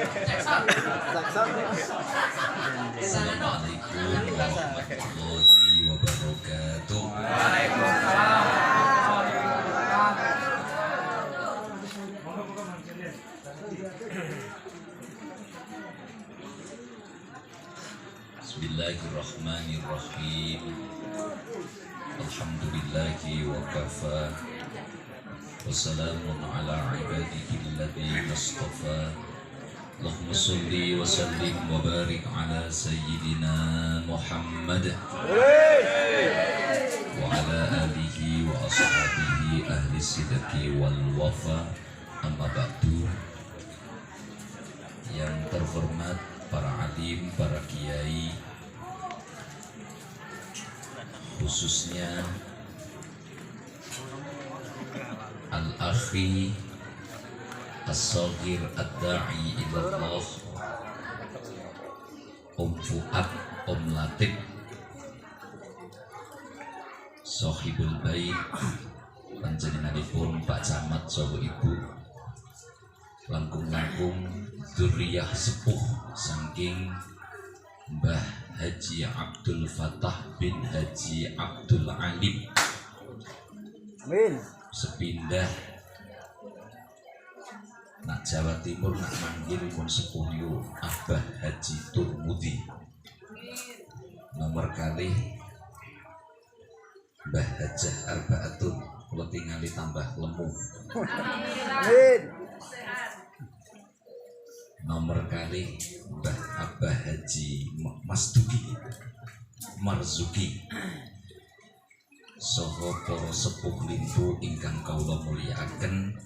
Assalamualaikum warahmatullahi wabarakatuh. Bismillahirrahmanirrahim. Alhamdulillahi wa kafa. Wassalamun ala ibadihi alladhina istafa. Allahumma salli wa sallim wa barik ala sayyidina Muhammad wa ala alihi wa ashabihi ahli sidqi wal wafa. Amma ba'du. Yang terhormat para alim, para kiai, khususnya Al-Akhi As-Saghir Ad-Da'i Ilallah, Om Fuad, Om Latif, Sohibul Bait, panjenenganipun Pak Camat saha Ibu, langkung-langkung dzurriyah sepuh saking Mbah Haji Abdul Fattah bin Haji Abdul Alim. Amin. Sepindah nak Jawa Timur nak manggil pun sepuh yo Abah Haji Turmudi. Nomor kali Mbah Hajah Arbaatun, kula tingali tambah lemu. Amin. Nomor kali Mbah Abah Haji Masduki Marzuki saha para sepuh limpu ingkang kawula mulyakaken,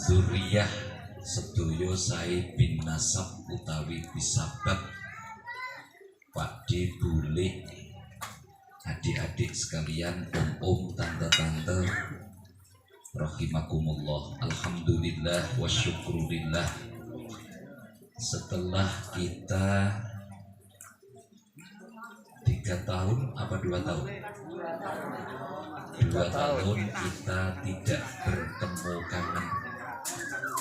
dzurriyah sedaya sae bin nasab utawi bisabab, pakde bule, adik-adik sekalian, om-om, tante-tante, rahimakumullah. Alhamdulillah wa syukurillah. Setelah kita 3 tahun apa 2 tahun? 2 tahun kita tidak bertemu kangen.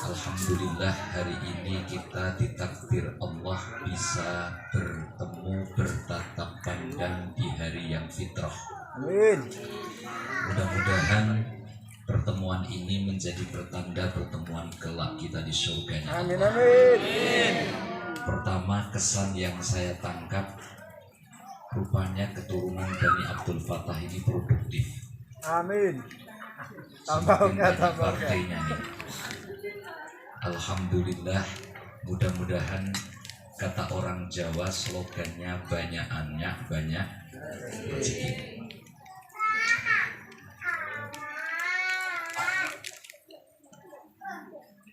Alhamdulillah hari ini kita ditakdir Allah bisa bertemu, bertatap pandang di hari yang fitrah. Amin. Mudah-mudahan pertemuan ini menjadi pertanda pertemuan kelak kita di surganya Allah. Amin. Amin. Pertama, kesan yang saya tangkap, rupanya keturunan Bani Abdul Fattah ini produktif. Amin. Semakin banyak Tambahkan. partainya nih. Alhamdulillah, mudah-mudahan kata orang Jawa slogannya banyak anak, banyak rezeki.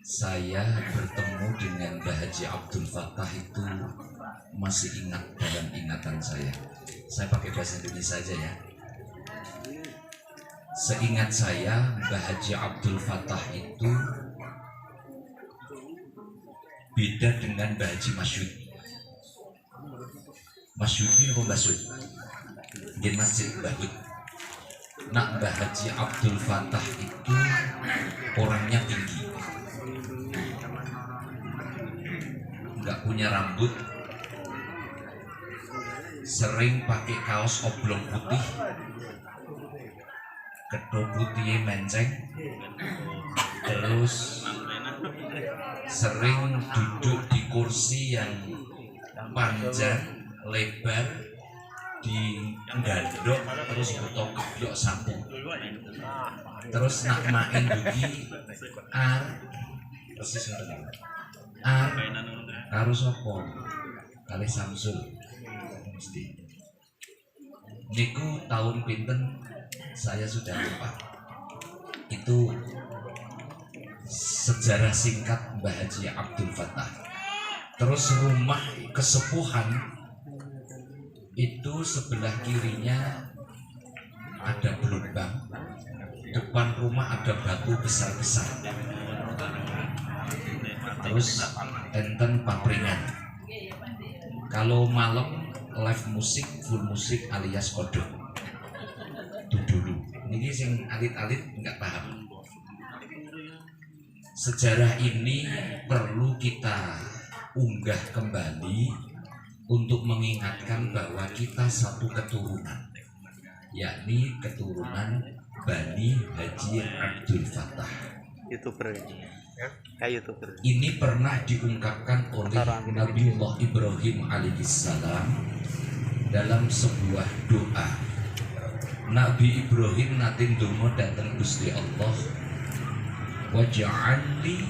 Saya bertemu dengan Mbah Haji Abdul Fattah itu masih ingat dalam ingatan saya. Saya pakai bahasa Indonesia saja ya. Seingat saya, Mbah Haji Abdul Fattah itu beda dengan Mbah Haji Masyud. Masyudi apa Masyud? Di Masjid Bahud. Nak Mbah Haji Abdul Fattah itu orangnya tinggi, nggak punya rambut, sering pakai kaos oblong putih, kedua putihnya menceng, terus sering duduk di kursi yang panjang lebar, di gandok terus butuh kebiok sapu, terus nak main dugi persis karo sapa kali Samsul mesti niku tahun pinten saya sudah lupa. Itu sejarah singkat Mbah Haji Abdul Fattah. Terus rumah kesepuhan itu sebelah kirinya ada gelombang, depan rumah ada batu besar-besar, terus enten papringan. Kalau malam live musik, full musik alias kodok itu dulu. Ini sing alit-alit nggak paham. sejarah ini perlu kita unggah kembali untuk mengingatkan bahwa kita satu keturunan, yakni keturunan Bani Haji Abdul Fattah. YouTuber ini. YouTuber. Ini pernah diungkapkan oleh Nabiullah Ibrahim alaihissalam dalam sebuah doa. Nabi Ibrahim nate ndonga dhateng Gusti Allah, waj'alni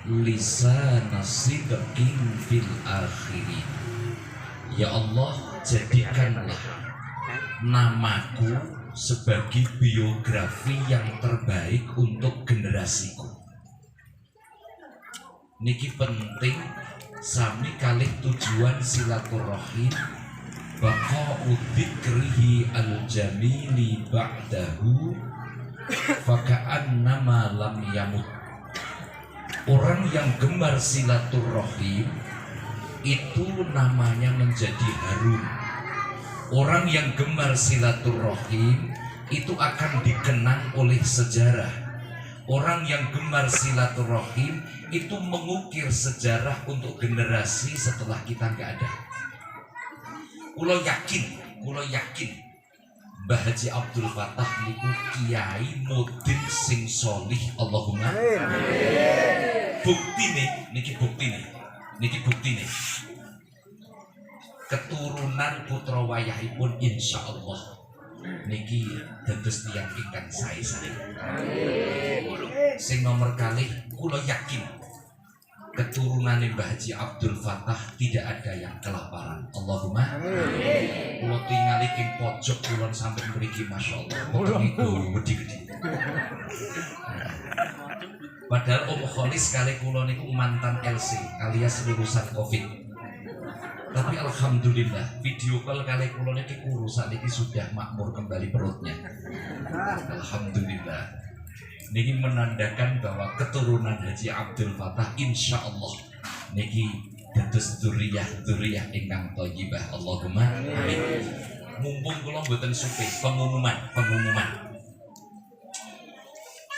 lisana sidqin fil akhirin. Ya Allah, jadikanlah namaku sebagai biografi yang terbaik untuk generasiku. Niki penting sami kalih tujuan silaturahim baqa'u dzikrihi al-jamili ba'dahu faka'annama lam yamut. Orang yang gemar silaturahim itu namanya menjadi harum. Orang yang gemar silaturahim itu akan dikenang oleh sejarah. Orang yang gemar silaturahim itu mengukir sejarah untuk generasi setelah kita nggak ada. Kulo yakin Mbah Haji Abdul Fattah niku kiai mudin sing solih. Allahumma niki buktine keturunan putra wayahipun insya Allah niki dados tiyang ingkang sae-sae. Sing nomor kalih, kula yakin keturunan Mbah Haji Abdul Fattah tidak ada yang kelaparan. Allahumma kula tingali ing pojok kulon sampai mriki masyaallah niku gede-gede. Padahal Om Kholis kali kula niku mantan LC alias lulusan Covid. Tapi alhamdulillah video call kali kula niki urusan niki sudah makmur kembali perutnya. Alhamdulillah. Niki menandakan bahwa keturunan Haji Abdul Fattah insya Allah niki dados dzurriyyah ingkang thayyibah. Allahumma amin. Mumpung kula mboten supih pengumuman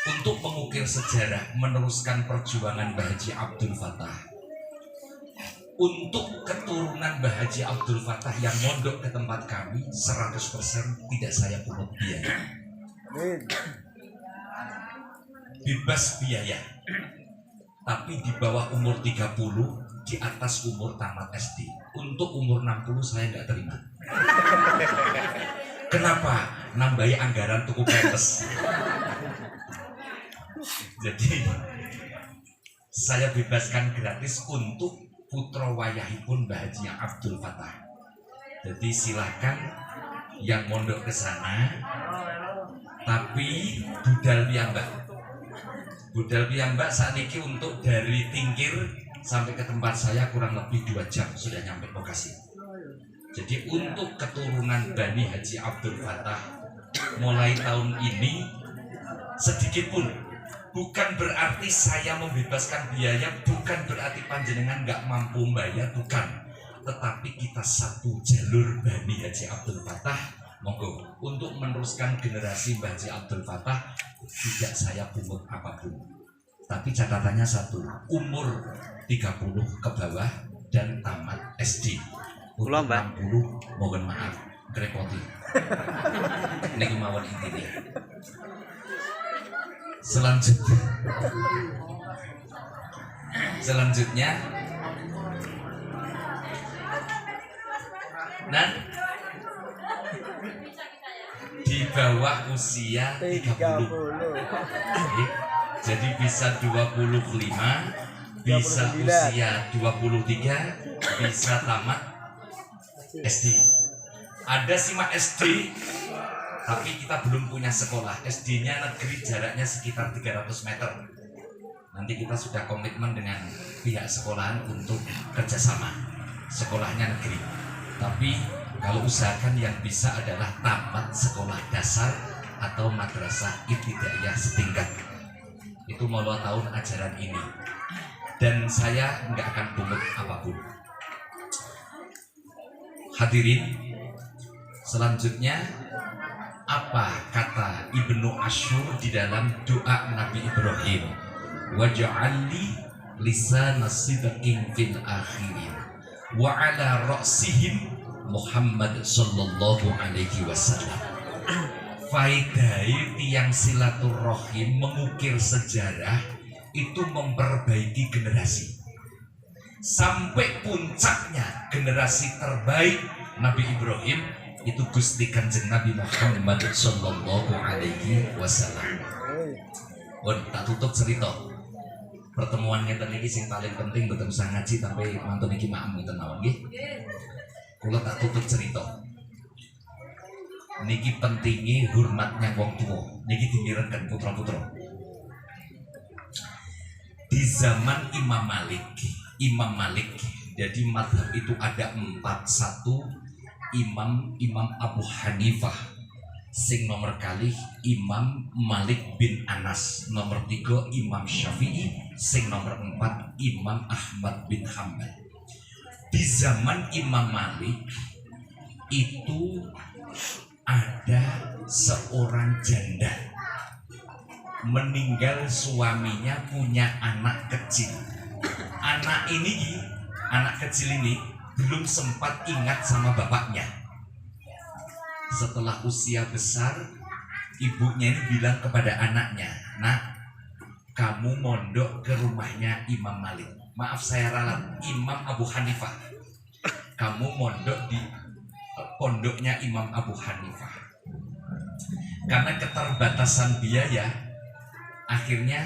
untuk mengukir sejarah, meneruskan perjuangan Mbah Haji Abdul Fattah. Untuk keturunan Mbah Haji Abdul Fattah yang mondok ke tempat kami 100% tidak saya pungut biaya. Bebas biaya. Tapi di bawah umur 30, di atas umur tamat SD. Untuk umur 60 saya nggak terima. Kenapa? Nambahi anggaran tuku pempes. Jadi saya bebaskan gratis untuk putra wayahipun Mbah Haji Abdul Fattah. Jadi silakan yang mondok ke sana, tapi budal piyambak saat ini untuk dari Tingkir sampai ke tempat saya kurang lebih 2 jam sudah nyampe lokasi. Jadi untuk keturunan Bani Haji Abdul Fattah mulai tahun ini sedikit pun, bukan berarti saya membebaskan biaya, bukan berarti panjenengan nggak mampu bayar, bukan. Tetapi kita satu jalur Bani Haji Abdul Fattah, monggo untuk meneruskan generasi Mbah Haji Abdul Fattah tidak saya pungut apapun. Tapi catatannya satu, umur 30 ke bawah dan tamat SD. Untuk 60 mohon maaf, kerepoti. Niki mawon intine. Selanjutnya dan di bawah usia 30. Jadi bisa 25, bisa usia 23, bisa tamat SD. Ada simak SD tapi kita belum punya sekolah. SD-nya negeri, jaraknya sekitar 300 meter. Nanti kita sudah komitmen dengan pihak sekolahan untuk kerjasama. Sekolahnya negeri, tapi kalau usahakan yang bisa adalah tamat sekolah dasar atau madrasah ibtidaiyah setingkat. Itu mulai tahun ajaran ini. Dan saya nggak akan pungut apapun. Hadirin, selanjutnya apa kata Ibnu Asyur di dalam doa Nabi Ibrahim? waj'alli lisana sidqin fil akhirin wa ala ra'sihim Muhammad sallallahu alaihi wasallam. Faedahé tiang silaturahim mengukir sejarah itu memperbaiki generasi sampai puncaknya generasi terbaik Nabi Ibrahim itu Gusti Kanjeng Nabi Muhammad sallallahu alaihi wasallam. Tak tutup cerita. Pertemuan ngeten iki sing paling penting mboten usah ngaji tapi mantun iki maem ngeten mawon nggih. Kula tak tutup cerita. Niki pentingnya hormatnya wong tua. Niki dimirenken putra-putra. Di zaman Imam Malik, jadi mazhab itu ada 4. 1 Imam Abu Hanifah, sing nomor kali Imam Malik bin Anas, nomor 3 Imam Syafi'i, sing nomor 4 Imam Ahmad bin Hanbal. Di zaman Imam Malik itu ada seorang janda meninggal, suaminya punya anak kecil. Anak kecil ini belum sempat ingat sama bapaknya. Setelah usia besar, ibunya ini bilang kepada anaknya, "Nak, kamu mondok ke rumahnya Imam Malik." Maaf saya ralat, Imam Abu Hanifah. Kamu mondok di pondoknya Imam Abu Hanifah. Karena keterbatasan biaya, akhirnya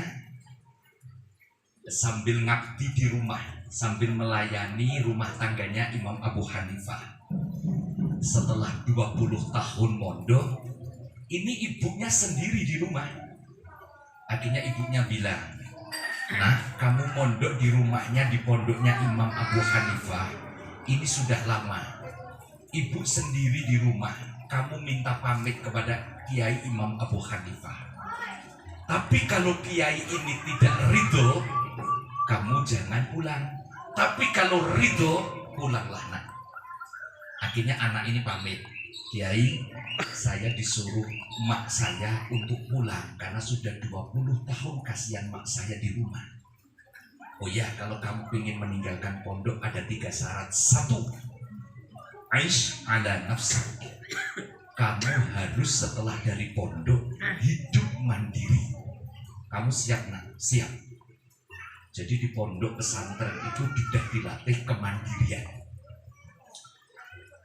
sambil ngabdi di rumah, sambil melayani rumah tangganya Imam Abu Hanifah. Setelah 20 tahun mondok, ini ibunya sendiri di rumah. Akhirnya ibunya bilang, "Nah, kamu mondok di rumahnya, di pondoknya Imam Abu Hanifah, ini sudah lama. Ibu sendiri di rumah, kamu minta pamit kepada Kiai Imam Abu Hanifah. Tapi kalau Kiai ini tidak ridho, kamu jangan pulang. Tapi kalau ridho, pulanglah nak." Akhirnya anak ini pamit, "Kiai, saya disuruh mak saya untuk pulang karena sudah 20 tahun kasihan mak saya di rumah." "Oh ya, kalau kamu ingin meninggalkan pondok ada 3 syarat. 1, aish ala nafsak. Kamu harus setelah dari pondok hidup mandiri." "Kamu siap nak?" "Siap." Jadi di pondok pesantren itu sudah dilatih kemandirian.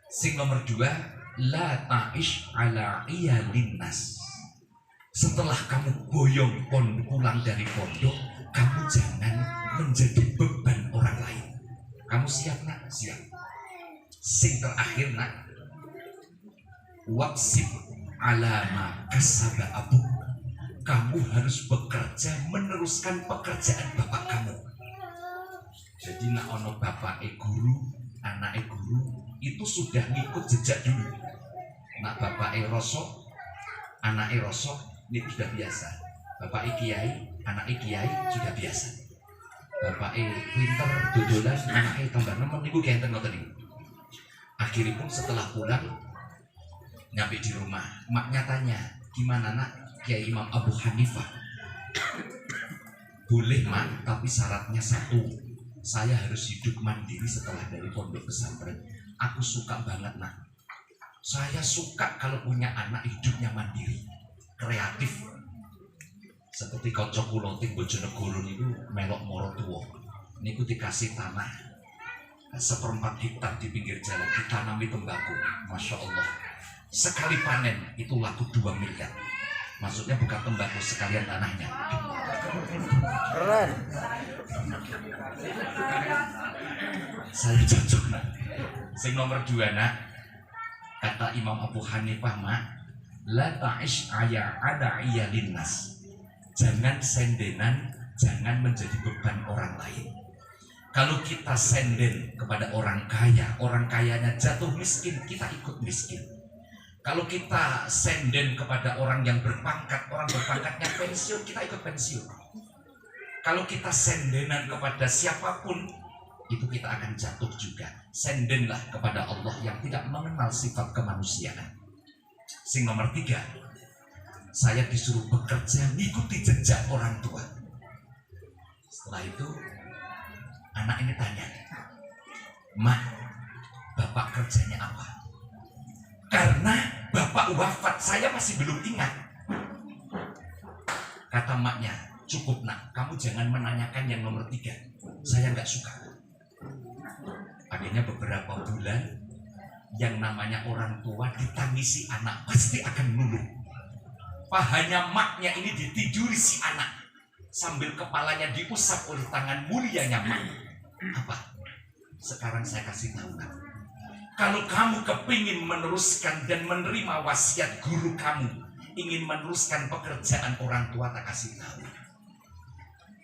Sing nomor 2, la ta'ish ala iyalin nas. Setelah kamu boyong pulang dari pondok, kamu jangan menjadi beban orang lain. "Kamu siap nak?" "Siap." Sing terakhir nak, waqsib ala ma kasaba abu. Kamu harus bekerja meneruskan pekerjaan bapak kamu. Jadi nak ono bapak guru, anak guru, itu sudah ngikut jejak dulu. Nak bapak rosok, anak rosok, ini sudah biasa. Bapak kiai, anak kiai sudah biasa. Bapak pinter, dodolan, anak tambah nemen, itu ganteng ngoten niku. Akhirnya pun setelah pulang, nyampe di rumah, maknya tanya, "Gimana nak Kiai Imam Abu Hanifah?" "Boleh mak, tapi syaratnya 1, saya harus hidup mandiri setelah dari pondok pesantren. Aku suka banget nak. Saya suka kalau punya anak hidupnya mandiri, kreatif. Seperti kanca kula teng Bojonegoro niku melok moro tuwa. Niku dikasih tanah 1/4 hektar di pinggir jalan, ditanami tembakau. Masya Allah. Sekali panen itu laku 2 miliar. Maksudnya bukan tembakau, sekalian tanahnya. Keren. Saya cocok nak. Sing nomor 2 nak, kata Imam Abu Hanifah, mak, la ta'ish aya ada iyalin nas. Jangan sendenan, jangan menjadi beban orang lain. Kalau kita senden kepada orang kaya, orang kayanya jatuh miskin, kita ikut miskin. Kalau kita senden kepada orang yang berpangkat, orang berpangkatnya pensiun, kita ikut pensiun. Kalau kita sendenan kepada siapapun, itu kita akan jatuh juga. Sendenlah kepada Allah yang tidak mengenal sifat kemanusiaan. Sing nomor 3, saya disuruh bekerja mengikuti jejak orang tua. Setelah itu anak ini tanya, "Mak, bapak kerjanya apa?" Karena bapak wafat, saya masih belum ingat. Kata maknya, "Cukup nak, kamu jangan menanyakan yang nomor 3. Saya nggak suka." Akhirnya beberapa bulan, yang namanya orang tua ditangisi anak pasti akan luluh. Pahanya maknya ini ditiduri si anak, sambil kepalanya diusap oleh tangan mulianya mak. Apa? Sekarang saya kasih tahu kamu. Kalau kamu kepingin meneruskan dan menerima wasiat guru kamu, ingin meneruskan pekerjaan orang tua, tak kasih tahu.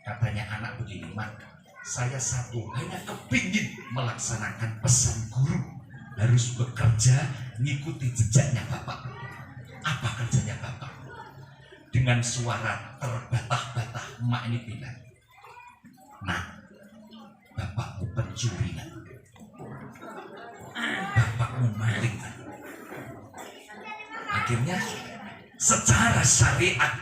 Katanya anak begini, "Mak, saya satu hanya kepingin melaksanakan pesan guru, harus bekerja ngikuti jejaknya bapak." "Apa kerjanya bapak?" Dengan suara terbatah-batah emak ini bilang, "Nah, bapakmu pencuri, nak. Bapakmu maling." Akhirnya secara syariat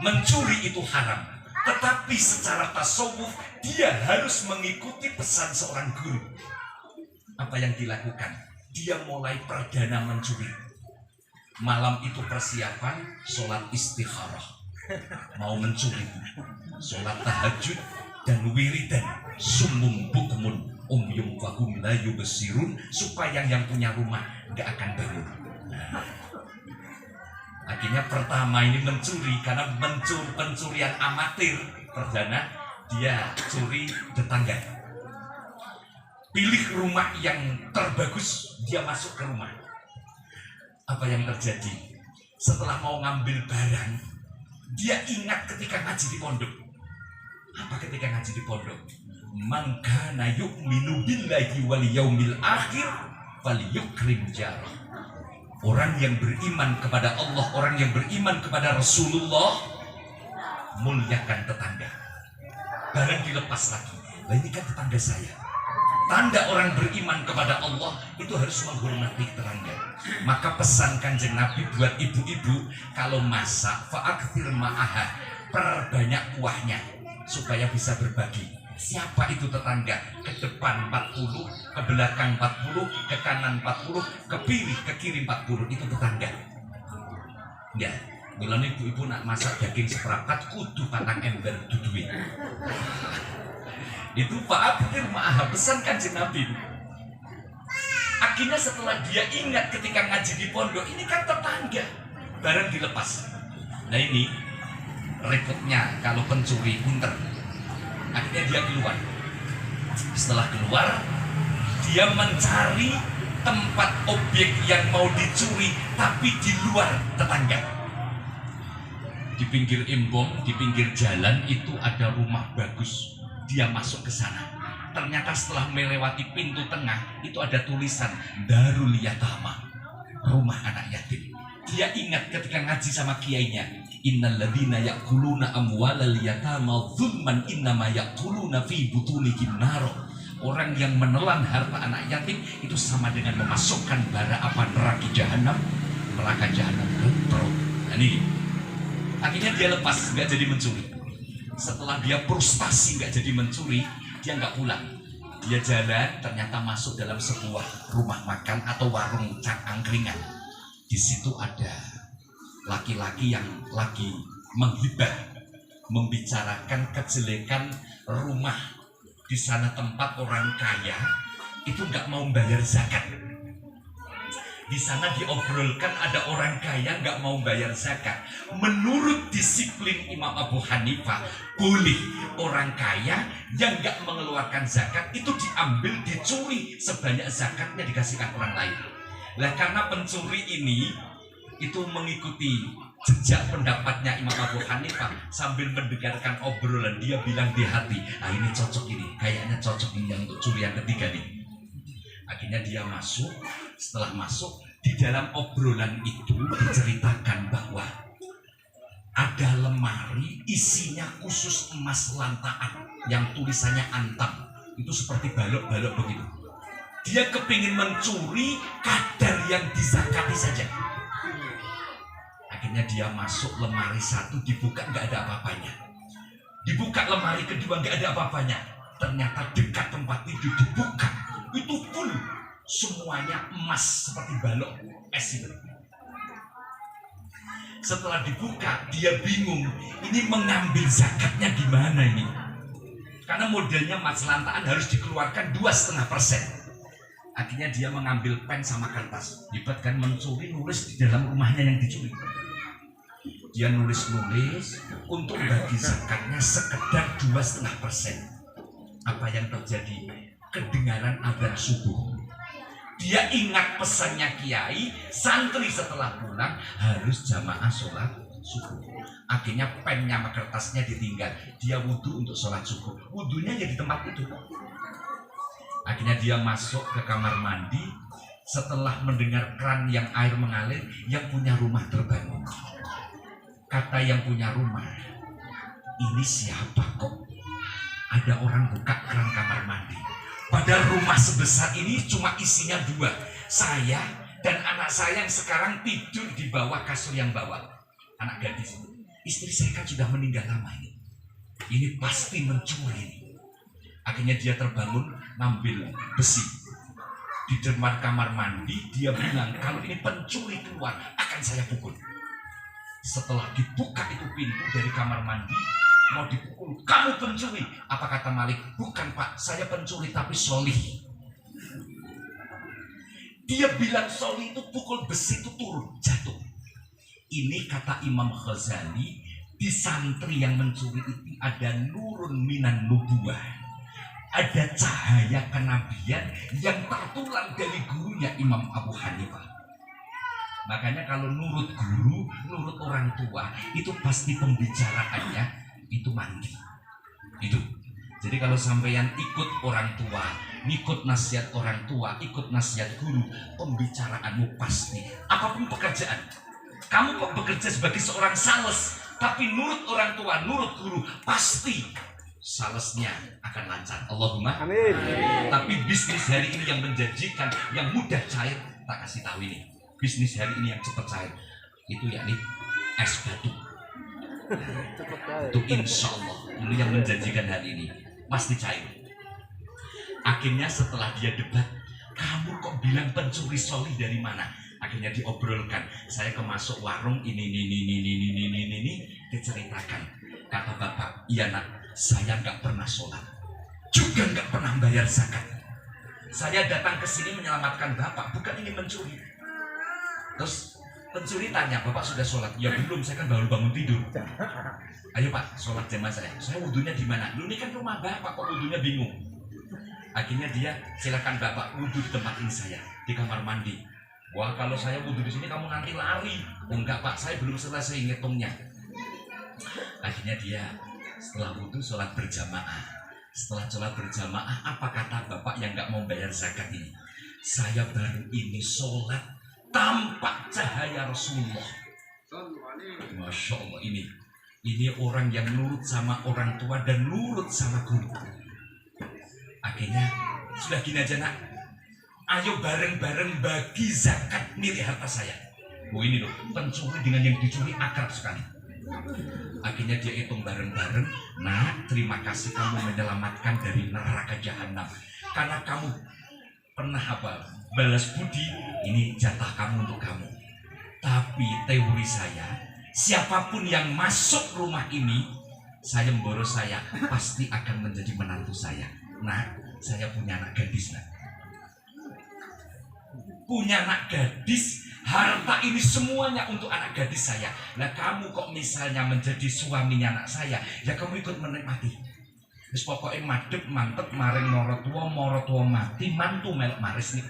mencuri itu haram, tetapi secara tasawuf dia harus mengikuti pesan seorang guru. Apa yang dilakukan? Dia mulai perdana mencuri. Malam itu persiapan sholat istikharah, mau mencuri, sholat tahajud dan wiridan, sumum bukmun umyum fahum la yubsirun, supaya yang punya rumah nggak akan bangun. Nah, akhirnya pertama ini mencuri, karena pencurian amatir perdana, dia curi tetangga. Pilih rumah yang terbagus, dia masuk ke rumah. Apa yang terjadi? Setelah mau ngambil barang, dia ingat ketika ngaji di pondok. Apa ketika ngaji di pondok? "Man kana yu'minu billahi wal yaumil akhir falyukrim jarah." Orang yang beriman kepada Allah, orang yang beriman kepada Rasulullah, muliakan tetangga. Barang dilepas lagi. Nah, ini kan tetangga saya. Tanda orang beriman kepada Allah itu harus menghormati tetangga. Maka pesan Kanjeng Nabi buat ibu-ibu, kalau masak fa'akthir ma'aha, perbanyak kuahnya supaya bisa berbagi. Siapa itu tetangga? Ke depan 40, ke belakang 40, ke kanan 40, ke kiri 40, itu tetangga. Ya, bulan ibu-ibu nak masak daging seperempat kudu patang ember duduin. Itu fa'akthir ma'aha, pesan Kanjeng Nabi. Akhirnya setelah dia ingat ketika ngaji di pondok, ini kan tetangga, barang dilepas. Nah ini repotnya kalau pencuri punter. Akhirnya dia keluar. Setelah keluar, dia mencari tempat objek yang mau dicuri, tapi di luar tetangga. Di pinggir embong, di pinggir jalan itu ada rumah bagus. Dia masuk ke sana. Ternyata setelah melewati pintu tengah, itu ada tulisan Darul Yatama, rumah anak yatim. Dia ingat ketika ngaji sama kiainya, "Innal ladzina ya'kuluna amwalal yatama dzulman innama ya'kuluna fi butunihim nar." Orang yang menelan harta anak yatim itu sama dengan memasukkan bara api neraka jahanam, ke perut. Nah, ini akhirnya dia lepas, nggak jadi mencuri. Setelah dia frustasi nggak jadi mencuri, dia nggak pulang. Dia jalan, ternyata masuk dalam sebuah rumah makan atau warung angkringan. Di situ ada laki-laki yang lagi menghibah, membicarakan kejelekan rumah. Di sana tempat orang kaya itu nggak mau bayar zakat. Di sana diobrolkan ada orang kaya nggak mau bayar zakat. Menurut disiplin Imam Abu Hanifah, boleh orang kaya yang nggak mengeluarkan zakat itu diambil, dicuri, sebanyak zakatnya dikasihkan orang lain. Nah, karena pencuri ini itu mengikuti jejak pendapatnya Imam Abu Hanifah, sambil mendengarkan obrolan dia bilang di hati, "Ah, ini cocok ini, kayaknya cocok ini yang untuk curi yang ketiga nih." Akhirnya dia masuk. Setelah masuk, di dalam obrolan itu diceritakan bahwa ada lemari isinya khusus emas lantaan yang tulisannya antam. Itu seperti balok-balok begitu. Dia kepingin mencuri kadar yang dizakati saja. Akhirnya dia masuk, lemari satu dibuka, nggak ada apa-apanya. Dibuka lemari kedua nggak ada apa-apanya. Ternyata dekat tempat tidur dibuka, itu pun semuanya emas seperti balok es itu. Setelah dibuka, dia bingung, ini mengambil zakatnya di mana ini? Karena modelnya emas lantaan harus dikeluarkan 2,5%. Akhirnya dia mengambil pen sama kertas. Hebat kan, mencuri, nulis di dalam rumahnya yang dicuri. Dia nulis-nulis untuk bagi zakatnya sekedar 2,5%. Apa yang terjadi? Kedengaran adzan subuh. Dia ingat pesannya kiai, santri setelah pulang harus jamaah sholat subuh. Akhirnya pennya sama kertasnya ditinggal. Dia wudhu untuk sholat subuh. Wudhunya ya di tempat itu. Akhirnya dia masuk ke kamar mandi. Setelah mendengar keran yang air mengalir, yang punya rumah terbangun. Kata yang punya rumah, ini siapa kok? Ada orang buka keran kamar mandi. Padahal rumah sebesar ini cuma isinya 2. Saya dan anak saya yang sekarang tidur di bawah kasur yang bawah. Anak gadis. Istri saya kan sudah meninggal lama ini. Ini pasti mencuri. Akhirnya dia terbangun, ngambil besi. Di depan kamar mandi, dia bilang, kalau ini pencuri keluar, akan saya pukul. Setelah dibuka itu pintu dari kamar mandi, mau dipukul, kamu pencuri. Apa kata Malik? Bukan pak, saya pencuri tapi solih. Dia bilang solih itu pukul besi itu turun, jatuh. Ini kata Imam Ghazali, di santri yang mencuri itu ada nurun minan nubuwah, ada cahaya kenabian yang tertular dari gurunya Imam Abu Hanifah. Makanya kalau nurut guru, nurut orang tua, itu pasti pembicaraannya itu mandi. Itu. Jadi kalau sampeyan ikut orang tua, ikut nasihat orang tua, ikut nasihat guru, pembicaraanmu pasti. Apapun pekerjaan, kamu kok bekerja sebagai seorang sales, tapi nurut orang tua, nurut guru, pasti salesnya akan lancar. Allahumma amin. Tapi bisnis hari ini yang menjanjikan, yang mudah cair, tak kasih tahu ini. Bisnis hari ini yang cepat cair, itu yakni es batu. Itu insya Allah ini yang menjanjikan hari ini pasti cair. Akhirnya setelah dia debat, kamu kok bilang pencuri solih dari mana? Akhirnya diobrolkan. Saya kemasuk warung ini, diceritakan. Kata bapak, iya nak, saya nggak pernah sholat, juga nggak pernah bayar zakat. Saya datang ke sini menyelamatkan bapak, bukan ingin mencuri. Terus pencuri tanya, bapak sudah sholat? Ya belum, saya kan baru bangun tidur. Ayo pak, sholat jamaah saya. Saya wudhunya di mana? Lu ini kan rumah bapak, kok wudhunya bingung. Akhirnya dia, silakan bapak wudhu di tempat ini saya, di kamar mandi. Wah kalau saya wudhu di sini kamu nanti lari. Oh, enggak pak, saya belum selesai ngitungnya. Akhirnya dia setelah wudhu sholat berjamaah. Setelah sholat berjamaah, apa kata bapak yang nggak mau bayar zakat ini? Saya baru ini sholat tampak cahaya Rasulullah. Masya Allah, ini orang yang nurut sama orang tua dan nurut sama guru. Akhirnya sudah gini aja nak, ayo bareng-bareng bagi zakat milik harta saya. Oh ini loh, pencuri dengan yang dicuri akrab sekali. Akhirnya dia hitung bareng-bareng. Nah, terima kasih kamu menyelamatkan dari neraka jahanam. Karena kamu pernah balas budi, ini jatah kamu untuk kamu. Tapi teori saya, siapapun yang masuk rumah ini, saya memboros saya, pasti akan menjadi menantu saya. Nah, saya punya anak gadis nak. Punya anak gadis, harta ini semuanya untuk anak gadis saya. Nah kamu kok misalnya menjadi suaminya anak saya, ya kamu ikut menikmati. Terus pokoknya madep mantep maring moro tua mati mantu melok maris nih.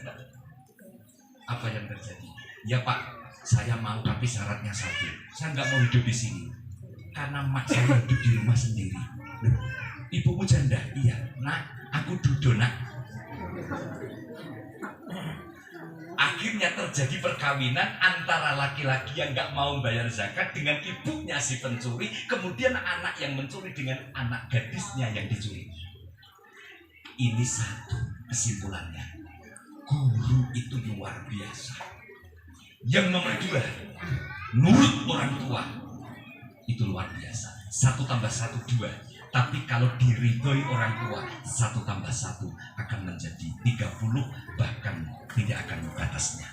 Apa yang terjadi? Ya pak, saya mau tapi syaratnya satu. Saya nggak mau hidup di sini karena mak saya hidup di rumah sendiri. Ibumu janda? Iya. Nah, aku dudo nak. Akhirnya terjadi perkawinan antara laki-laki yang nggak mau bayar zakat dengan ibunya si pencuri, kemudian anak yang mencuri dengan anak gadisnya yang dicuri. Ini satu kesimpulannya, guru itu luar biasa. Yang nomor dua, nurut orang tua itu luar biasa. 1 tambah 1 2. Tapi kalau diridhoi orang tua, 1 tambah 1 akan menjadi 30, bahkan tidak akan batasnya.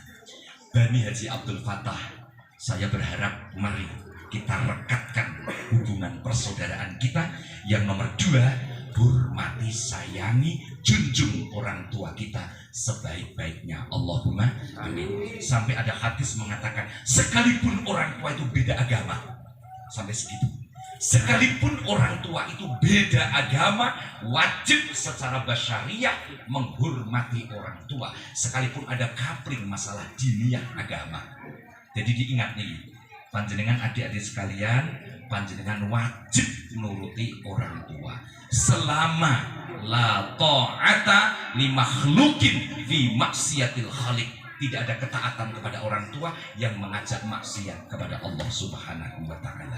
Bani Haji Abdul Fattah, saya berharap mari kita rekatkan hubungan persaudaraan kita. Yang nomor 2, hormati, sayangi, junjung orang tua kita sebaik-baiknya. Allahumma amin. Sampai ada hadis mengatakan, sekalipun orang tua itu beda agama, sampai segitu. Sekalipun orang tua itu beda agama, wajib secara basyariah menghormati orang tua, sekalipun ada kapling masalah diniyah agama. Jadi diingat nih, panjenengan adik-adik sekalian, panjenengan wajib menuruti orang tua. Selama la ta'ata li makhlukin fi maksiatil khaliq, tidak ada ketaatan kepada orang tua yang mengajak maksiat kepada Allah Subhanahu wa taala.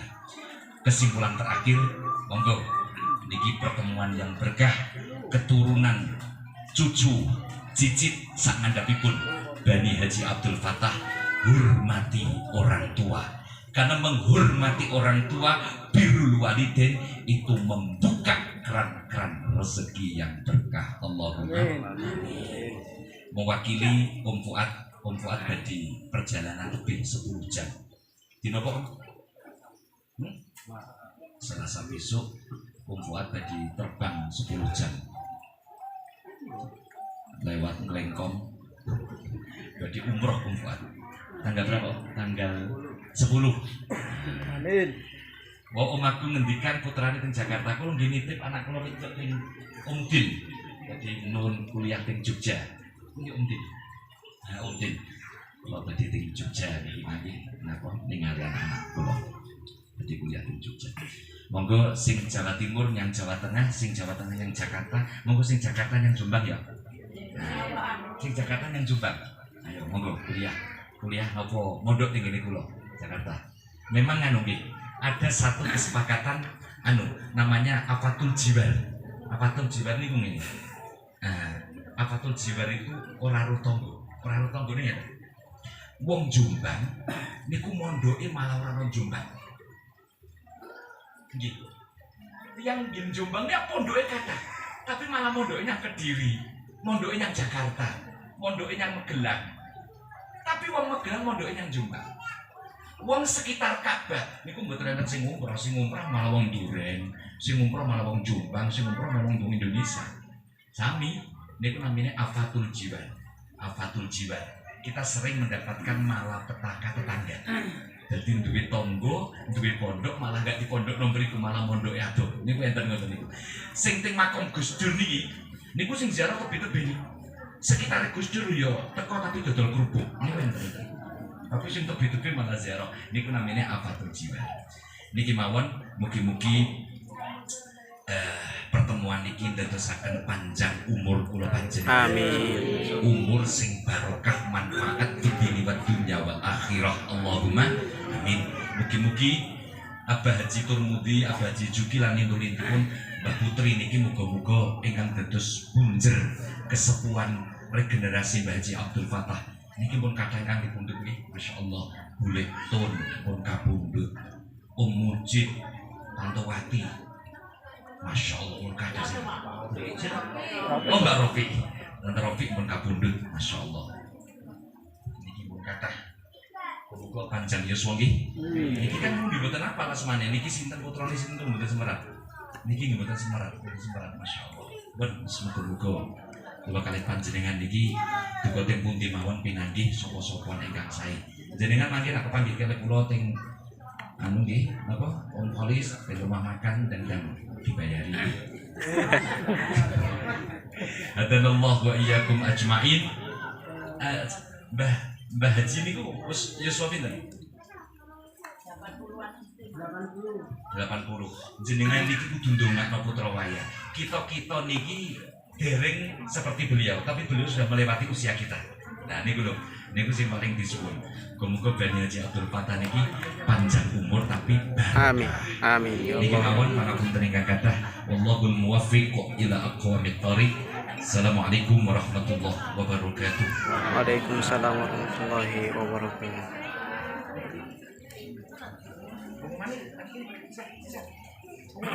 Kesimpulan terakhir, monggo niki pertemuan yang berkah, keturunan cucu cicit sak ngandhapipun Bani Haji Abdul Fattah, hormati orang tua. Karena menghormati orang tua, birrul walidain, itu membuka keran-keran rezeki yang berkah. Allahumma amin. Mewakili Om Fuad badi perjalanan lebih 10 jam. Dino apa? Selasa besok Om Fuad badi terbang 10 jam lewat Ngelengkong, badi umroh Om Fuad. Tanggal berapa? Tanggal 10. Amin. Wah, om aku ngendikan putrane teng Jakarta, aku nggih nitip anak kula wedok teng Om Din. Jadi nun kuliah teng Jogja. Nggih Om Din. Nah, Om Din. Kula badhe teng Jogja niki mangke napa ningali anak kula. Badhe kuliah teng Jogja. Monggo sing Jawa Timur yang Jawa Tengah, sing Jawa Tengah yang Jakarta, monggo sing Jakarta yang Jombang ya. Nah, sing Jakarta yang Jombang. Ayo monggo kuliah apa mondok teng ngene kula Jakarta. Memang anu nggih, ada satu kesepakatan namanya afatul jiwar. Afatul jiwar niku ngene. Nah, afatul jiwar itu ora rutangga. Ora rutangga ne ya. Wong Jombang niku mondoke malah ora nang Jombang. Nggih. Yang di Jombang ini pondoke kathah, tapi malah mondoke nang Kediri, mondoke nang Jakarta, mondoke nang Magelang. Tapi wong Magelang mondoke nang Jombang. Wong sekitar Ka'bah niku mboten enten sing ngumrah malah wong Duren, sing ngumrah malah wong Jombang, sing ngumrah malah wong Indonesia. Sami niku namanya afatul jiwar. Afatul jiwar. Kita sering mendapatkan malapetaka tetangga. Jadi duwe tonggo, duwe pondok malah gak di pondok nomor iku malah mondok adoh. Niku enten ngoten niku. Sing teng makom Gus Dur niki, niku sing ziarah tebih-tebih niku. Sekitar Gus Dur yo teko tapi dodol kerupuk. Niku enten. Tapi sing tebih-tebih malah ziarah. Niku namanya afatul jiwar. Niki mawon mugi-mugi pertemuan niki ndadosaken panjang umur kula panjenengan. Amin. Umur sing barokah, manfaat di wa dunya wal akhirah. Allahumma amin. Mugi-mugi Abah Haji Turmudi, Abah Haji Juki lan nindulintipun Mbah Putri niki muga-muga ingkang dados punjer kesepuhan regenerasi Mbah Haji Abdul Fattah. Niki pun kadang kang dipundhut nggih, masyaallah. Bulek Tun pun kapundhut. Om Mujid, Tantowati. Masyaallah pun kadang sing. Oh Mbak Rofi. Mbak Rofi pun kapundhut, masyaallah. Niki pun kathah. Muga panjang yuswa nggih. Niki kan mun mboten apa lasmane. Niki sinten putrane sinten mboten semerat. Niki mboten semerat, masyaallah. Pun semoga-moga kula kalih panjenengan niki duka teng pundi mawon pinanggih sapa-sapa ingkang sae. Jenengan mangke nak kepanggih kalih kula teng anu nggih napa Om Kholis di rumah makan dan dibayari. Hadanallahu wa iyyakum ajmain. Mbah Haji niku wis yuswa pinten? 80. Jenengan niki kudu ndongakno putra wayah. Kita niki dereng seperti beliau, tapi beliau sudah melewati usia kita. Nah niku lho, niku sing paling disuwun. Muga-muga Bani Haji Abdul Fattah niki panjang umur tapi barokah. Amin. Amin. Ya Niki Allah. mawon pangapunten ingkang kathah. Wallahul muwaffiq ila aqwamit thoriq. Assalamualaikum warahmatullahi wabarakatuh. Waalaikumsalam warahmatullahi wabarakatuh.